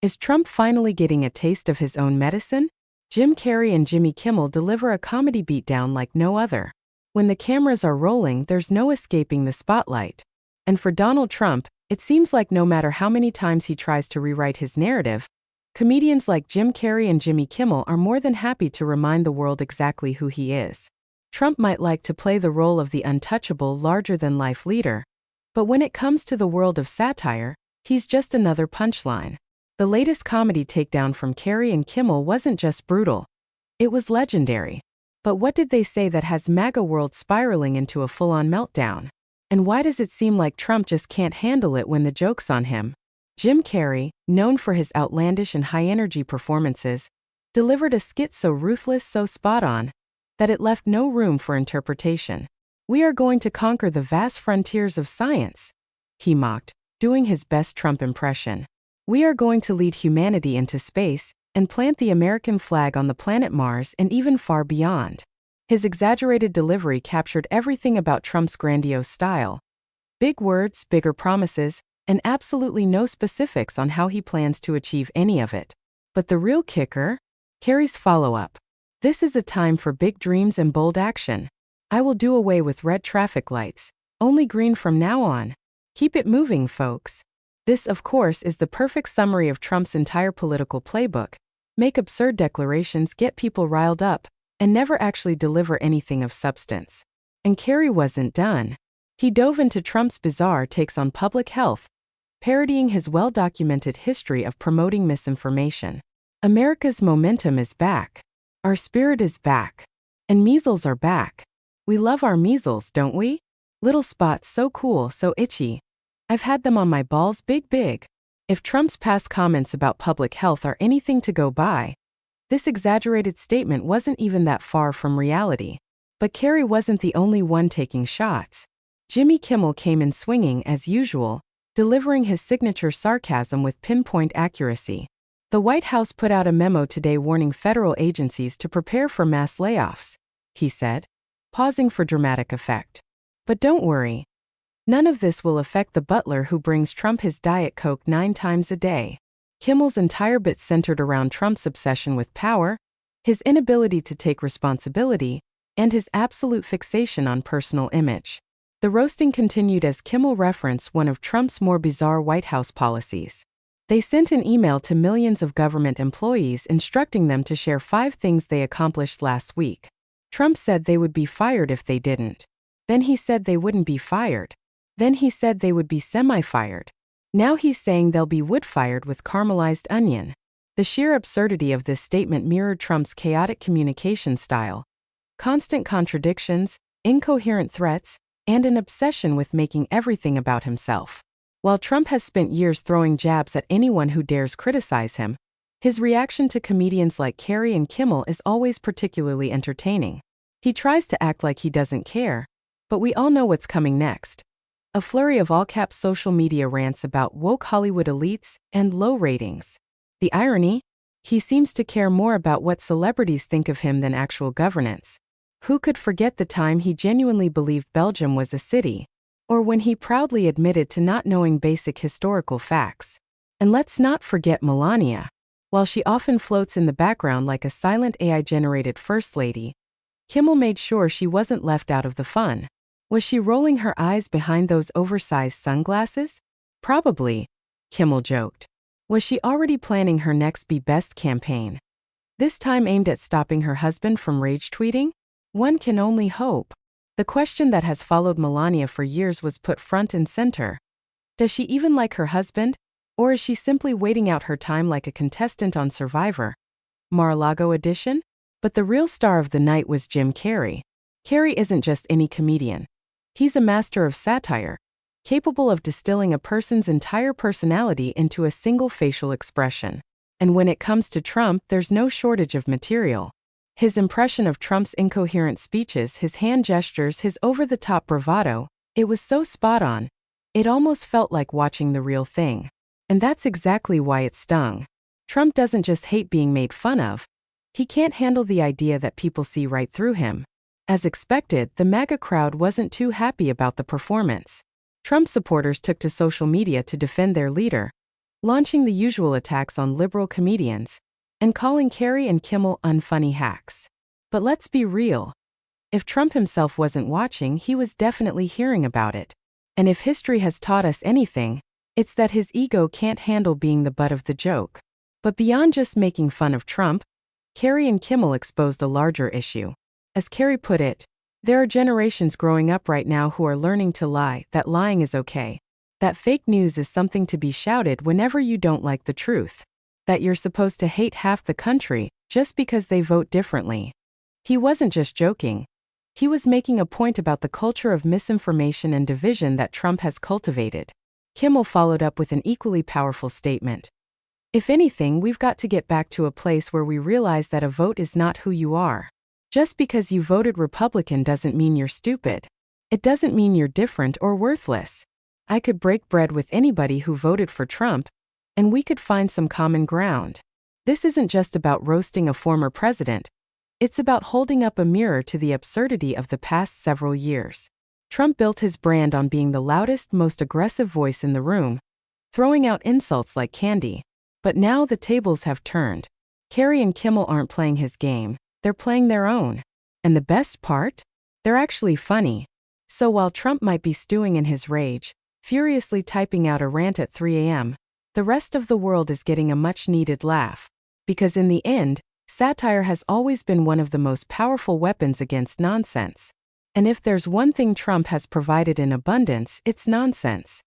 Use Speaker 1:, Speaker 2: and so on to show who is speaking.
Speaker 1: Is Trump finally getting a taste of his own medicine? Jim Carrey and Jimmy Kimmel deliver a comedy beatdown like no other. When the cameras are rolling, there's no escaping the spotlight. And for Donald Trump, it seems like no matter how many times he tries to rewrite his narrative, comedians like Jim Carrey and Jimmy Kimmel are more than happy to remind the world exactly who he is. Trump might like to play the role of the untouchable, larger-than-life leader, but when it comes to the world of satire, he's just another punchline. The latest comedy takedown from Carrey and Kimmel wasn't just brutal. It was legendary. But what did they say that has MAGA world spiraling into a full-on meltdown? And why does it seem like Trump just can't handle it when the joke's on him? Jim Carrey, known for his outlandish and high-energy performances, delivered a skit so ruthless, so spot-on, that it left no room for interpretation. "We are going to conquer the vast frontiers of science," he mocked, doing his best Trump impression. "We are going to lead humanity into space and plant the American flag on the planet Mars and even far beyond." His exaggerated delivery captured everything about Trump's grandiose style. Big words, bigger promises, and absolutely no specifics on how he plans to achieve any of it. But the real kicker? Carrey's follow-up. "This is a time for big dreams and bold action. I will do away with red traffic lights, only green from now on. Keep it moving, folks." This, of course, is the perfect summary of Trump's entire political playbook: make absurd declarations, get people riled up, and never actually deliver anything of substance. And Carrey wasn't done. He dove into Trump's bizarre takes on public health, parodying his well-documented history of promoting misinformation. "America's momentum is back. Our spirit is back. And measles are back. We love our measles, don't we? Little spots so cool, so itchy. I've had them on my balls big. If Trump's past comments about public health are anything to go by, this exaggerated statement wasn't even that far from reality. But Carrey wasn't the only one taking shots. Jimmy Kimmel came in swinging as usual, delivering his signature sarcasm with pinpoint accuracy. "The White House put out a memo today warning federal agencies to prepare for mass layoffs," he said, pausing for dramatic effect. "But don't worry. None of this will affect the butler who brings Trump his Diet Coke 9 times a day." Kimmel's entire bit centered around Trump's obsession with power, his inability to take responsibility, and his absolute fixation on personal image. The roasting continued as Kimmel referenced one of Trump's more bizarre White House policies. They sent an email to millions of government employees instructing them to share 5 things they accomplished last week. Trump said they would be fired if they didn't. Then he said they wouldn't be fired. Then he said they would be semi-fired. Now he's saying they'll be wood-fired with caramelized onion. The sheer absurdity of this statement mirrored Trump's chaotic communication style: constant contradictions, incoherent threats, and an obsession with making everything about himself. While Trump has spent years throwing jabs at anyone who dares criticize him, his reaction to comedians like Carrey and Kimmel is always particularly entertaining. He tries to act like he doesn't care, but we all know what's coming next. A flurry of all-caps social media rants about woke Hollywood elites and low ratings. The irony? He seems to care more about what celebrities think of him than actual governance. Who could forget the time he genuinely believed Belgium was a city? Or when he proudly admitted to not knowing basic historical facts? And let's not forget Melania. While she often floats in the background like a silent AI-generated first lady, Kimmel made sure she wasn't left out of the fun. Was she rolling her eyes behind those oversized sunglasses? Probably, Kimmel joked. Was she already planning her next Be Best campaign? This time aimed at stopping her husband from rage tweeting? One can only hope. The question that has followed Melania for years was put front and center. Does she even like her husband? Or is she simply waiting out her time like a contestant on Survivor? Mar-a-Lago edition? But the real star of the night was Jim Carrey. Carrey isn't just any comedian. He's a master of satire, capable of distilling a person's entire personality into a single facial expression. And when it comes to Trump, there's no shortage of material. His impression of Trump's incoherent speeches, his hand gestures, his over-the-top bravado, it was so spot on. It almost felt like watching the real thing. And that's exactly why it stung. Trump doesn't just hate being made fun of. He can't handle the idea that people see right through him. As expected, the MAGA crowd wasn't too happy about the performance. Trump supporters took to social media to defend their leader, launching the usual attacks on liberal comedians, and calling Carrey and Kimmel unfunny hacks. But let's be real. If Trump himself wasn't watching, he was definitely hearing about it. And if history has taught us anything, it's that his ego can't handle being the butt of the joke. But beyond just making fun of Trump, Carrey and Kimmel exposed a larger issue. As Carrey put it, there are generations growing up right now who are learning to lie, that lying is okay, that fake news is something to be shouted whenever you don't like the truth, that you're supposed to hate half the country just because they vote differently. He wasn't just joking. He was making a point about the culture of misinformation and division that Trump has cultivated. Kimmel followed up with an equally powerful statement. If anything, we've got to get back to a place where we realize that a vote is not who you are. Just because you voted Republican doesn't mean you're stupid. It doesn't mean you're different or worthless. I could break bread with anybody who voted for Trump, and we could find some common ground. This isn't just about roasting a former president. It's about holding up a mirror to the absurdity of the past several years. Trump built his brand on being the loudest, most aggressive voice in the room, throwing out insults like candy. But now the tables have turned. Carrey and Kimmel aren't playing his game, they're playing their own. And the best part? They're actually funny. So while Trump might be stewing in his rage, furiously typing out a rant at 3 a.m., the rest of the world is getting a much-needed laugh. Because in the end, satire has always been one of the most powerful weapons against nonsense. And if there's one thing Trump has provided in abundance, it's nonsense.